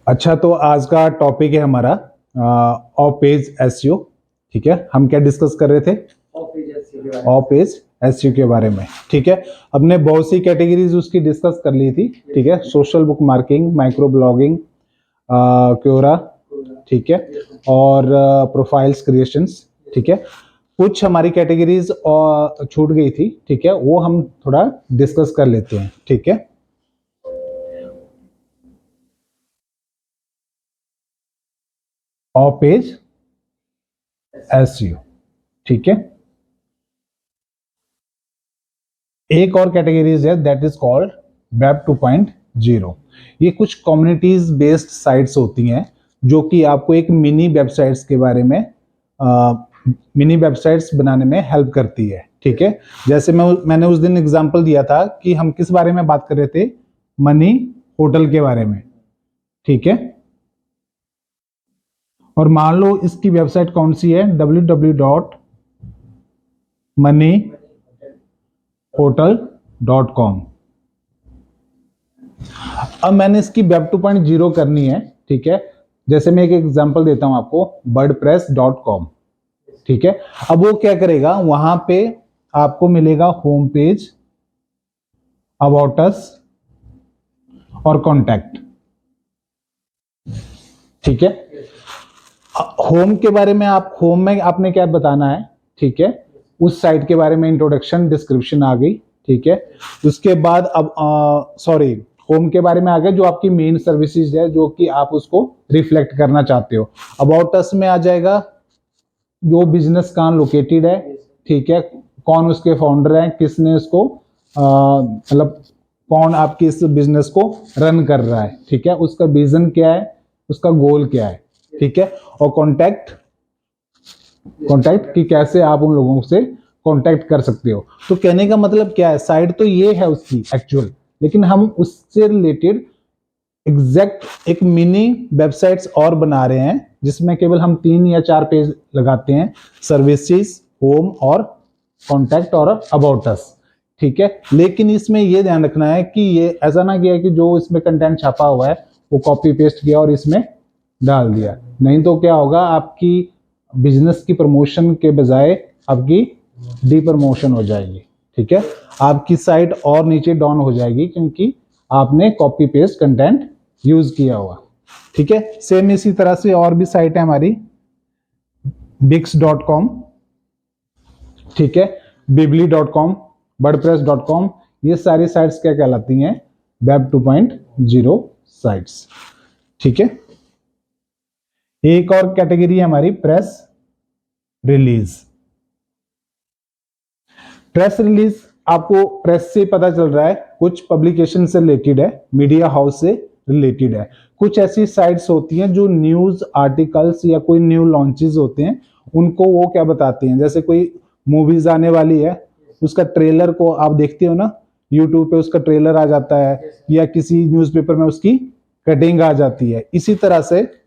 अच्छा, तो आज का टॉपिक है हमारा ऑफ पेज एसईओ। ठीक है, हम क्या डिस्कस कर रहे थे? ऑफ पेज एसईओ के बारे में। ठीक है, हमने बहुत सी कैटेगरीज उसकी डिस्कस कर ली थी। ठीक है, social book marking, micro blogging, Quora, ठीक है, और प्रोफाइल्स क्रिएशंस। ठीक है, कुछ हमारी कैटेगरीज और छूट गई थी। ठीक है, वो हम थोड़ा डिस्कस कर लेते हैं। ठीक है, ऑफ पेज एसईओ। ठीक है, एक और कैटेगरीज है दैट इज कॉल्ड वेब 2.0। ये कुछ कम्युनिटीज बेस्ड साइट्स होती हैं जो कि आपको एक मिनी वेबसाइट्स के बारे में मिनी वेबसाइट्स बनाने में हेल्प करती है। ठीक है, जैसे मैंने उस दिन एग्जांपल दिया था कि हम किस बारे में बात कर रहे थे? मनी होटल के बारे में। ठीक है, और मान लो इसकी वेबसाइट कौन सी है? www.moneyhotel.com। अब मैंने इसकी वेब 2.0 करनी है। ठीक है, जैसे मैं एक एग्जांपल देता हूं आपको, wordpress.com। ठीक है, अब वो क्या करेगा? वहां पे आपको मिलेगा होम पेज, अबाउट अस और कॉन्टैक्ट। ठीक है, होम के बारे में होम में आपने क्या बताना है? ठीक है, उस साइट के बारे में इंट्रोडक्शन, डिस्क्रिप्शन आ गई। ठीक है, उसके बाद अब सॉरी, होम के बारे में आ गया जो आपकी मेन सर्विसेज है, जो कि आप उसको रिफ्लेक्ट करना चाहते हो। अबाउट अस में आ जाएगा जो बिजनेस कहाँ लोकेटेड है। ठीक है, कौन उसके फाउंडर हैं, किसने उसको मतलब कौन आपके इस बिजनेस को रन कर रहा है। ठीक है, उसका विजन क्या है, उसका गोल क्या है। ठीक है, और कॉन्टैक्ट कि कैसे आप उन लोगों से कॉन्टैक्ट कर सकते हो। तो कहने का मतलब क्या है? साइट तो ये है उसकी एक्चुअल, लेकिन हम उससे रिलेटेड एग्जैक्ट एक मिनी वेबसाइट्स और बना रहे हैं जिसमें केवल हम 3 या 4 पेज लगाते हैं, सर्विसेज, होम और कॉन्टैक्ट और अबाउट अस। ठीक है, लेकिन इसमें यह ध्यान रखना है कि ये ऐसा ना किया कि जो इसमें कंटेंट छापा हुआ है वो कॉपी पेस्ट किया और इसमें डाल दिया। नहीं तो क्या होगा, आपकी बिजनेस की प्रमोशन के बजाय आपकी डी प्रमोशन हो जाएगी। ठीक है, आपकी साइट और नीचे डाउन हो जाएगी क्योंकि आपने कॉपी पेस्ट कंटेंट यूज किया हुआ। ठीक है, सेम इसी तरह से और भी साइट है हमारी, bix.com, ठीक है, bibli.com, wordpress.com। ये सारी साइट्स क्या कहलाती हैं? Web 2.0 sites. ठीक है, एक और कैटेगरी है हमारी प्रेस रिलीज। प्रेस रिलीज आपको प्रेस से पता चल रहा है, कुछ पब्लिकेशन से रिलेटेड है, मीडिया हाउस से रिलेटेड है। कुछ ऐसी साइट्स होती हैं जो न्यूज आर्टिकल्स या कोई न्यू लॉन्चेस होते हैं उनको वो क्या बताती हैं। जैसे कोई मूवीज आने वाली है, उसका ट्रेलर को आप देखते हो ना, यूट्यूब पे उसका ट्रेलर आ जाता है या किसी न्यूज़पेपर में उसकी कटिंग आ जाती है। इसी तरह से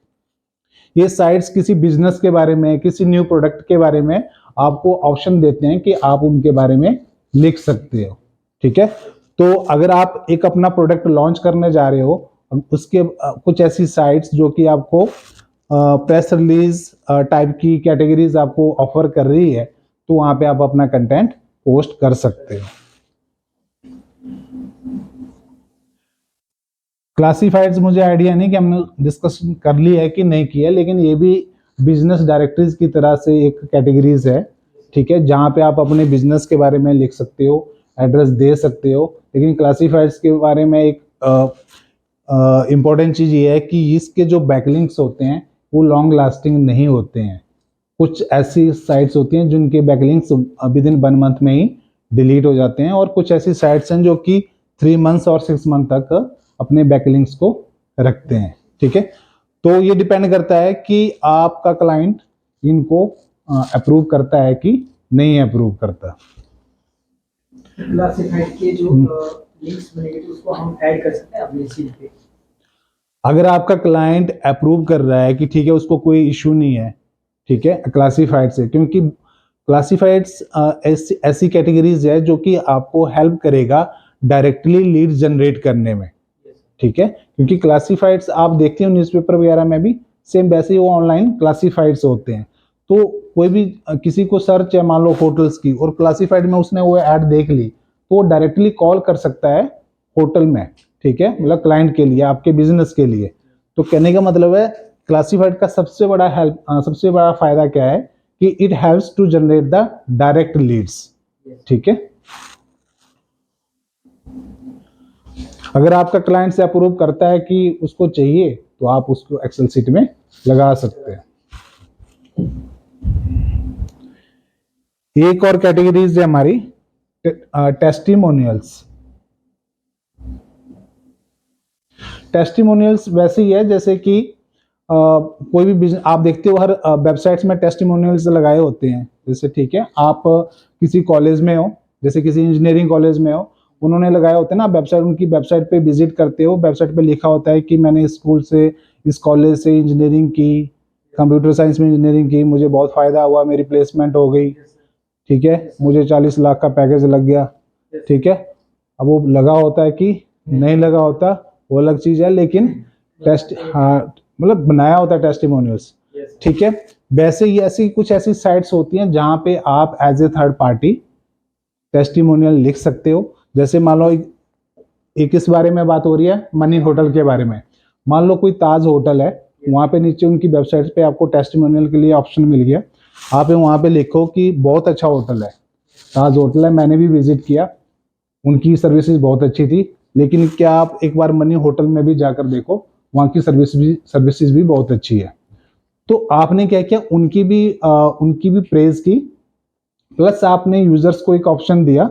ये साइट्स किसी बिजनेस के बारे में, किसी न्यू प्रोडक्ट के बारे में आपको ऑप्शन देते हैं कि आप उनके बारे में लिख सकते हो। ठीक है, तो अगर आप एक अपना प्रोडक्ट लॉन्च करने जा रहे हो, उसके कुछ ऐसी साइट्स जो कि आपको प्रेस रिलीज टाइप की कैटेगरीज आपको ऑफर कर रही है, तो वहां पे आप अपना कंटेंट पोस्ट कर सकते हो। क्लासिफाइड्स मुझे आइडिया नहीं कि हमने डिस्कशन कर ली है कि नहीं किया, लेकिन ये भी बिजनेस डायरेक्टरीज की तरह से एक कैटेगरीज है। ठीक है, जहां पे आप अपने बिजनेस के बारे में लिख सकते हो, एड्रेस दे सकते हो। लेकिन क्लासिफाइड्स के बारे में एक इम्पॉर्टेंट चीज ये है कि इसके जो बैकलिंक्स होते हैं वो लॉन्ग लास्टिंग नहीं होते हैं। कुछ ऐसी साइट्स होती हैं जिनके बैकलिंक्स विद इन 1 मंथ में ही डिलीट हो जाते हैं, और कुछ ऐसी साइट्स हैं जो कि 3 मंथ्स और 6 मंथ तक अपने बैकलिंक्स को रखते हैं। ठीक है, तो ये डिपेंड करता है कि आपका क्लाइंट इनको अप्रूव करता है कि नहीं अप्रूव करता। क्लासिफाइड के जो लिंक्स बनेंगे तो उसको हम ऐड कर सकते हैं अपने सीट पे। अगर आपका क्लाइंट अप्रूव कर रहा है कि ठीक है, उसको कोई इशू नहीं है, ठीक है, क्लासिफाइड से, क्योंकि क्लासिफाइड्स ऐसी कैटेगरीज है जो कि आपको हेल्प करेगा डायरेक्टली लीड जनरेट करने में। ठीक है, क्योंकि क्लासिफाइड्स आप देखते हो न्यूज़पेपर वगैरह में भी सेम वैसे ही वो ऑनलाइन क्लासिफाइड्स होते हैं। तो कोई भी किसी को सर्च है मान लो होटल्स की और क्लासिफाइड में उसने वो ऐड देख ली तो वो डायरेक्टली कॉल कर सकता है होटल में, ठीक है, मतलब क्लाइंट के लिए, आपके बिजनेस के लिए। तो कहने का मतलब है क्लासिफाइड का सबसे बड़ा फायदा क्या है कि it helps to generate the direct leads, ठीक है। अगर आपका क्लाइंट से अप्रूव करता है कि उसको चाहिए तो आप उसको एक्सेल सीट में लगा सकते हैं। एक और कैटेगरीज है हमारी टेस्टिमोनियल्स। टेस्टिमोनियल्स वैसे ही है जैसे कि कोई भी बिजनेस आप देखते हो हर वेबसाइट्स में टेस्टिमोनियल्स लगाए होते हैं। जैसे ठीक है, आप किसी कॉलेज में हो, जैसे किसी इंजीनियरिंग कॉलेज में हो, उन्होंने लगाया होता है ना वेबसाइट, उनकी वेबसाइट पे विजिट करते हो, वेबसाइट पे लिखा होता है कि मैंने इस स्कूल से, इस कॉलेज से इंजीनियरिंग की, कंप्यूटर साइंस में इंजीनियरिंग की, मुझे बहुत फायदा हुआ, मेरी प्लेसमेंट हो गई, ठीक है, मुझे 40 लाख का पैकेज लग गया, ठीक है। अब वो लगा होता है कि नहीं लगा होता वो अलग चीज है, लेकिन टेस्ट हाँ मतलब बनाया होता है टेस्टिमोनियल्स, ठीक है। वैसे ही ऐसी कुछ ऐसी साइट्स होती हैं जहां पे आप as a third party testimonial लिख सकते हो। जैसे मान लो एक इस बारे में बात हो रही है मनी होटल के बारे में, मान लो कोई ताज होटल है, वहां पे नीचे उनकी वेबसाइट पे आपको टेस्टिमोनियल के लिए ऑप्शन मिल गया, आप वहां पे लिखो कि बहुत अच्छा होटल है, ताज होटल है, मैंने भी विजिट किया, उनकी सर्विसेज बहुत अच्छी थी। लेकिन क्या आप एक बार मनी होटल में भी जाकर देखो, वहाँ की सर्विसेज भी बहुत अच्छी है। तो आपने क्या किया, उनकी भी प्रेज की, प्लस आपने यूजर्स को एक ऑप्शन दिया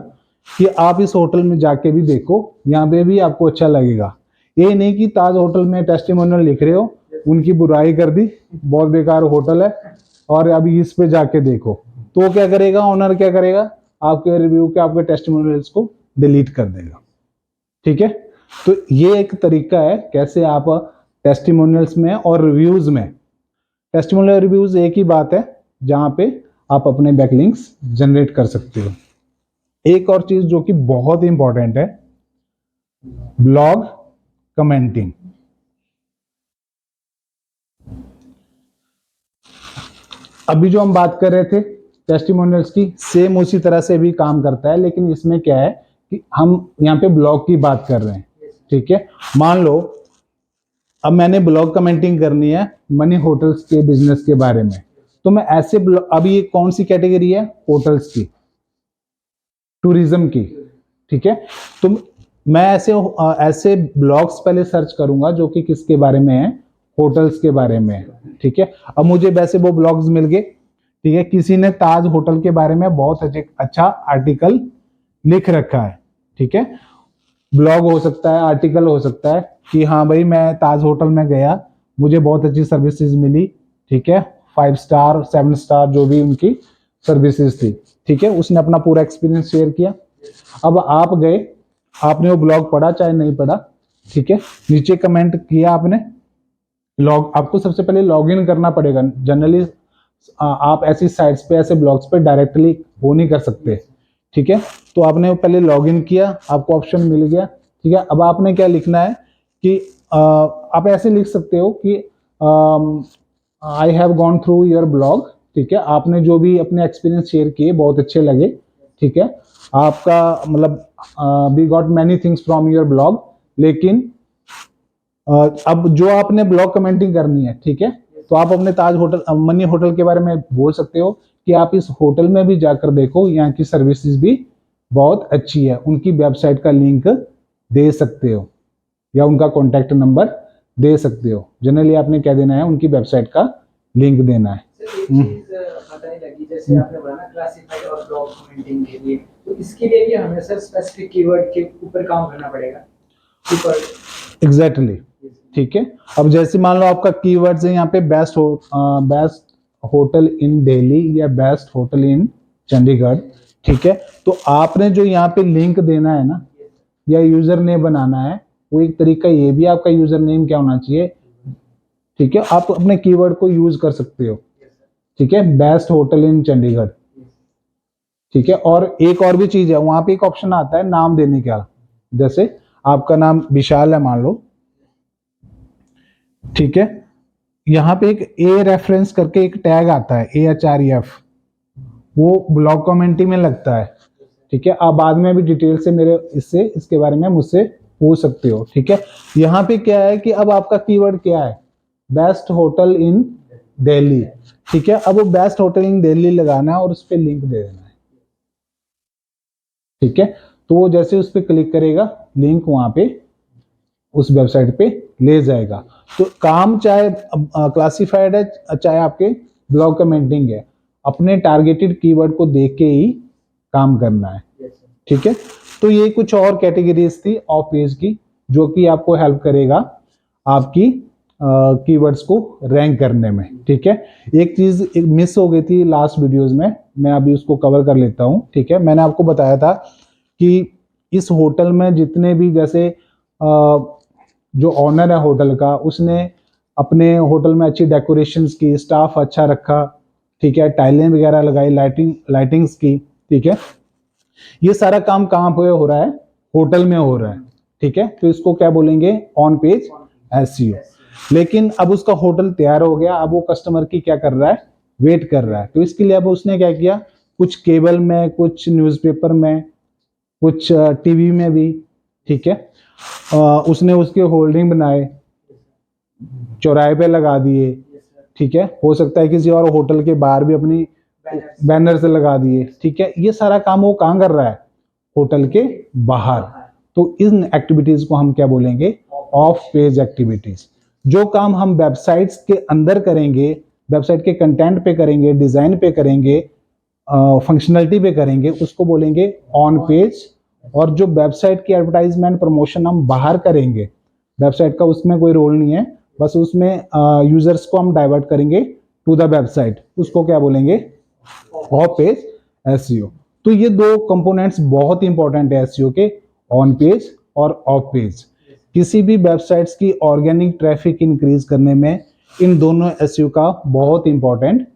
कि आप इस होटल में जाके भी देखो, यहाँ पे भी आपको अच्छा लगेगा। ये नहीं कि ताज होटल में टेस्टिमोनियल लिख रहे हो, उनकी बुराई कर दी, बहुत बेकार होटल है और अभी इस पे जाके देखो, तो क्या करेगा ओनर, क्या करेगा, आपके रिव्यू के, आपके टेस्टिमोनियल्स को डिलीट कर देगा, ठीक है। तो ये एक तरीका है कैसे आप टेस्टिमोनियल्स में और रिव्यूज में, टेस्टिमोनियल रिव्यूज एक ही बात है जहां पे आप अपने बैकलिंक्स जनरेट कर सकते हो। एक और चीज जो कि बहुत इंपॉर्टेंट है, ब्लॉग कमेंटिंग। अभी जो हम बात कर रहे थे टेस्टिमोनियल्स की, सेम उसी तरह से भी काम करता है, लेकिन इसमें क्या है कि हम यहाँ पे ब्लॉग की बात कर रहे हैं, ठीक है। मान लो अब मैंने ब्लॉग कमेंटिंग करनी है मनी होटल्स के बिजनेस के बारे में, तो मैं ऐसे अभी ये कौन सी कैटेगरी है, होटल्स की, टूरिज्म की, ठीक है। तो मैं ऐसे ब्लॉग्स पहले सर्च करूंगा जो कि किसके बारे में है, होटल्स के बारे में है, ठीक है। अब मुझे वैसे वो ब्लॉग्स मिल गए, ठीक है, किसी ने ताज होटल के बारे में बहुत अच्छा आर्टिकल लिख रखा है, ठीक है। ब्लॉग हो सकता है, आर्टिकल हो सकता है कि हाँ भाई मैं ताज होटल में गया, मुझे बहुत अच्छी सर्विसेज मिली, ठीक है, 5 स्टार 7 स्टार जो भी उनकी सर्विसेज थी, ठीक है, उसने अपना पूरा एक्सपीरियंस शेयर किया। अब आप गए, आपने वो ब्लॉग पढ़ा चाहे नहीं पढ़ा, ठीक है, नीचे कमेंट किया आपने, आपको सबसे पहले लॉग इन करना पड़ेगा। जनरली आप ऐसी साइट्स पे, ऐसे ब्लॉग्स पे डायरेक्टली वो नहीं कर सकते, ठीक है। तो आपने पहले लॉग इन किया, आपको ऑप्शन मिल गया, ठीक है। अब आपने क्या लिखना है कि आप ऐसे लिख सकते हो कि I have gone through your blog, ठीक है, आपने जो भी अपने एक्सपीरियंस शेयर किए बहुत अच्छे लगे, ठीक है, आपका मतलब we got many things from your blog. लेकिन अब जो आपने ब्लॉग कमेंटिंग करनी है, ठीक है, तो आप अपने ताज होटल मनी होटल के बारे में बोल सकते हो कि आप इस होटल में भी जाकर देखो, यहाँ की सर्विसेज भी बहुत अच्छी है, उनकी वेबसाइट का लिंक दे सकते हो या उनका कॉन्टैक्ट नंबर दे सकते हो। जनरली आपने क्या देना है, उनकी वेबसाइट का लिंक देना है। बताने लगी जैसे आपने बोला ना क्लासिफाइड और ब्लॉग कमेंटिंग के लिए, तो इसके लिए भी हमें सर स्पेसिफिक कीवर्ड के ऊपर काम करना पड़ेगा। एग्जैक्टली, ठीक है। अब जैसे मान लो आपका कीवर्ड्स है यहाँ पे बेस्ट होटल इन दिल्ली या बेस्ट होटल इन चंडीगढ़, ठीक है, तो आपने जो यहाँ पे लिंक देना है ना या यूजर नेम बनाना है, वो एक तरीका ये भी आपका यूजर नेम क्या होना चाहिए, ठीक है, आप अपने कीवर्ड को यूज कर सकते हो, ठीक है, बेस्ट होटल इन चंडीगढ़, ठीक है। और एक और भी चीज है, वहां पे एक ऑप्शन आता है नाम देने का, जैसे आपका नाम विशाल है मान लो, ठीक है। यहाँ पे एक ए रेफरेंस करके एक टैग आता है, AHREF, वो ब्लॉग कमेंट्री में लगता है। ठीक है, आप बाद में भी डिटेल से इसके बारे में मुझसे पूछ सकते हो। ठीक है, यहाँ पे क्या है कि अब आपका कीवर्ड क्या है, बेस्ट होटल इन दिल्ली। ठीक है, अब वो बेस्ट होटल इन दिल्ली लगाना है और उस पर लिंक दे देना है। ठीक है, तो वो जैसे उस पर क्लिक करेगा, लिंक वहां पे उस वेबसाइट पे ले जाएगा। तो काम चाहे क्लासिफाइड है, चाहे आपके ब्लॉग कमेंटिंग है, अपने टारगेटेड कीवर्ड को देख के ही काम करना है। ठीक है, तो ये कुछ और कैटेगरीज थी ऑफ पेज की, जो कि आपको हेल्प करेगा आपकी कीवर्ड्स को रैंक करने में। ठीक है, एक चीज मिस हो गई थी लास्ट वीडियोस में, मैं अभी उसको कवर कर लेता हूं। ठीक है, मैंने आपको बताया था कि इस होटल में जितने भी, जैसे जो ऑनर है होटल का, उसने अपने होटल में अच्छी डेकोरेशंस की, स्टाफ अच्छा रखा। ठीक है, टाइलें वगैरह लगाई, लाइटिंग्स की। ठीक है, ये सारा काम कहाँ पे हो रहा है, होटल में हो रहा है। ठीक है, तो इसको क्या बोलेंगे, ऑन पेज एसईओ। लेकिन अब उसका होटल तैयार हो गया, अब वो कस्टमर की क्या कर रहा है, वेट कर रहा है। तो इसके लिए अब उसने क्या किया, कुछ केबल में, कुछ न्यूज़पेपर में, कुछ टीवी में भी। ठीक है, उसने उसके होल्डिंग बनाए, चौराहे पे लगा दिए। ठीक है, हो सकता है किसी और होटल के बाहर भी अपनी बैनर से लगा दिए। ठीक है, ये सारा काम वो कहाँ कर रहा है, होटल के बाहर। तो इन एक्टिविटीज को हम क्या बोलेंगे, ऑफ पेज एक्टिविटीज। जो काम हम वेबसाइट्स के अंदर करेंगे, वेबसाइट के कंटेंट पे करेंगे, डिजाइन पे करेंगे, फंक्शनलिटी पे करेंगे, उसको बोलेंगे ऑन पेज। और जो वेबसाइट की एडवर्टाइजमेंट प्रमोशन हम बाहर करेंगे, वेबसाइट का उसमें कोई रोल नहीं है, बस उसमें यूजर्स को हम डाइवर्ट करेंगे टू द वेबसाइट, उसको क्या बोलेंगे, ऑफ पेज एसईओ। तो ये दो कंपोनेंट्स बहुत इंपॉर्टेंट है एसईओ के, ऑन पेज और ऑफ पेज। किसी भी वेबसाइट्स की ऑर्गेनिक ट्रैफिक इंक्रीज करने में इन दोनों एसईओ का बहुत इंपॉर्टेंट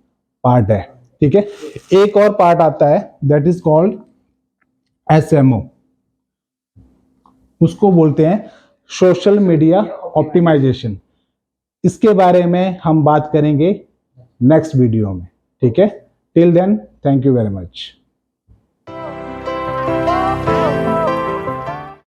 पार्ट है। ठीक है, एक और पार्ट आता है, दैट इज कॉल्ड एसएमओ। उसको बोलते हैं सोशल मीडिया ऑप्टिमाइजेशन। इसके बारे में हम बात करेंगे नेक्स्ट वीडियो में। ठीक है, till then thank you very much.